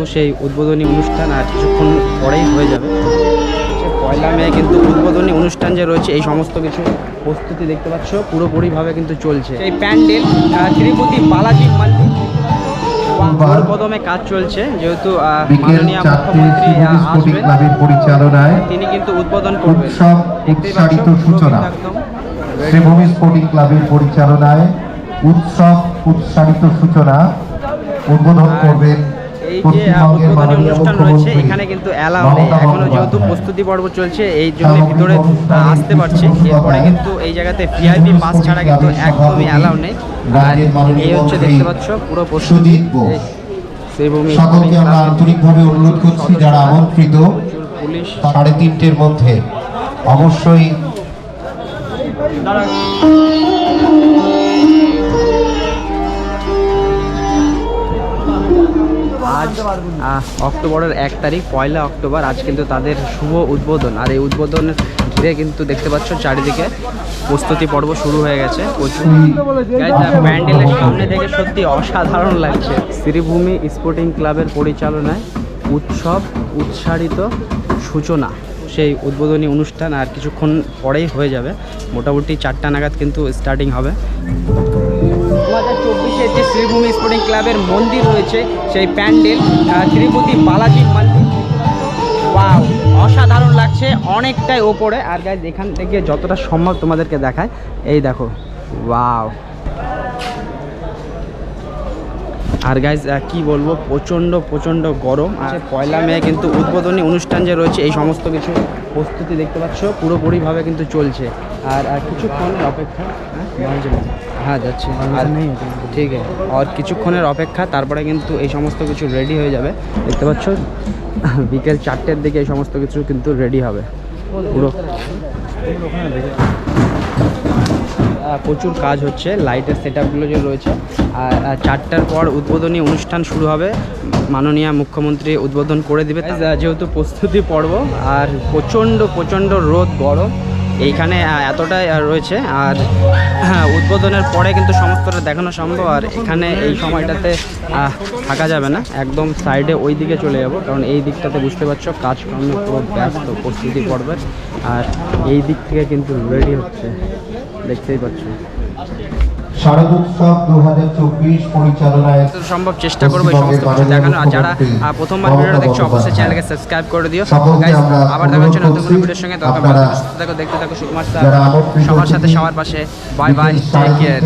সেই উদ্বোধনী অনুষ্ঠান আর কিছুক্ষণ পরেই হয়ে যাবে। পয়লা মে কিন্তু উদ্বোধনী অনুষ্ঠান যে রয়েছে এই সমস্ত কিছু প্রস্তুতি দেখতে পাচ্ছ পুরোপুরিভাবে কিন্তু চলছে। এই প্যান্ডেল তিরুপতি বালাজি মন্দির কদমে কাজ চলছে, যেহেতু মাননীয় মুখ্যমন্ত্রী আসবেন পরিচালনায় তিনি কিন্তু উদ্বোধন করবেন। উৎসারিত সূচনা শ্রীভূমি স্পোর্টিং ক্লাবের পরিচালনায় উৎসারিত সূচনা উদ্বোধন করবেন। এই যে উদ্বোধনী অনুষ্ঠান রয়েছে এখানে কিন্তু অ্যালাউ নেই এখনো, যেহেতু প্রস্তুতি পর্ব চলছে এই জন্য ভিতরে আসতে পারছে। এরপরে কিন্তু এই জায়গাতে ভিআইপি পাস ছাড়া কিন্তু একদমই অ্যালাউ নেই। আর এই হচ্ছে দেখতে পাচ্ছ পুরো প্রস্তুতি। সকলকে আমরা আন্তরিকভাবে অনুরোধ করছি যারা আমন্ত্রিত পুলিশ 3:30-র মধ্যে অবশ্যই আজ অক্টোবরের 1 তারিখ পয়লা অক্টোবর, আজ কিন্তু তাদের শুভ উদ্বোধন। আর এই উদ্বোধনের ঘিরে কিন্তু দেখতে পাচ্ছ চারিদিকে প্রস্তুতি পর্ব শুরু হয়ে গেছে। প্যান্ডেলের সামনে থেকে সত্যি অসাধারণ লাগছে। শ্রীভূমি স্পোর্টিং ক্লাবের পরিচালনায় উৎসারিত সূচনা সেই উদ্বোধনী অনুষ্ঠান আর কিছুক্ষণ পরেই হয়ে যাবে। মোটামুটি 4টা নাগাদ কিন্তু স্টার্টিং হবে। 2024-এর যে শ্রীভূমি স্পোর্টিং ক্লাবের মন্দির রয়েছে সেই প্যান্ডেল তিরুপতি বালাজি মন্দির, ওয়াও অসাধারণ লাগছে, অনেকটাই ওপরে। আর গাইজ এখান থেকে যতটা সম্ভব তোমাদেরকে দেখায়, এই দেখো ওয়াও। আর গাইজ কি বলবো, প্রচণ্ড গরম। আর পয়লা মে কিন্তু উদ্বোধনী অনুষ্ঠান যে রয়েছে এই সমস্ত কিছু প্রস্তুতি দেখতে পাচ্ছ পুরোপুরিভাবে কিন্তু চলছে। আর কিছুক্ষণের অপেক্ষা, হ্যাঁ যাচ্ছে, আর ঠিক আছে, আর কিছুক্ষণের অপেক্ষা তারপরে কিন্তু এই সমস্ত কিছু রেডি হয়ে যাবে। দেখতে পাচ্ছ বিকেল 4টের দিকে এই সমস্ত কিছু কিন্তু রেডি হবে পুরো। প্রচুর কাজ হচ্ছে, লাইটের সেট আপগুলো যে রয়েছে। আর 4টার পর উদ্বোধনী অনুষ্ঠান শুরু হবে, মাননীয় মুখ্যমন্ত্রী উদ্বোধন করে দেবে। যেহেতু প্রস্তুতি পর্ব আর প্রচণ্ড রোদ গরম এইখানে এতটাই রয়েছে। আর উদ্বোধনের পরে কিন্তু সমস্তটা দেখানো সম্ভব। আর এখানে এই সময়টাতে থাকা যাবে না, একদম সাইডে ওই দিকে চলে যাব, কারণ এই দিকটাতে বুঝতে পারছো কাজকর্ম পুরো ব্যস্ত প্রস্তুতি পর্বের। আর এই দিক থেকে কিন্তু রেডি হচ্ছে, দেখতেই পাচ্ছ। শারদোৎসব 2024 পরিচালনায় সম্ভব চেষ্টা করবো এই সমস্ত কিছু দেখানো। আর যারা প্রথমবার ভিডিওটা দেখছো অবশ্যই চ্যানেলকে সাবস্ক্রাইব করে দিও। আবার দেখা হচ্ছে নতুন কোনো ভিডিওর সঙ্গে। তখন দেখতে থাকো সুকুমার স্যার সবার সাথে সবার পাশে। Bye bye, take care.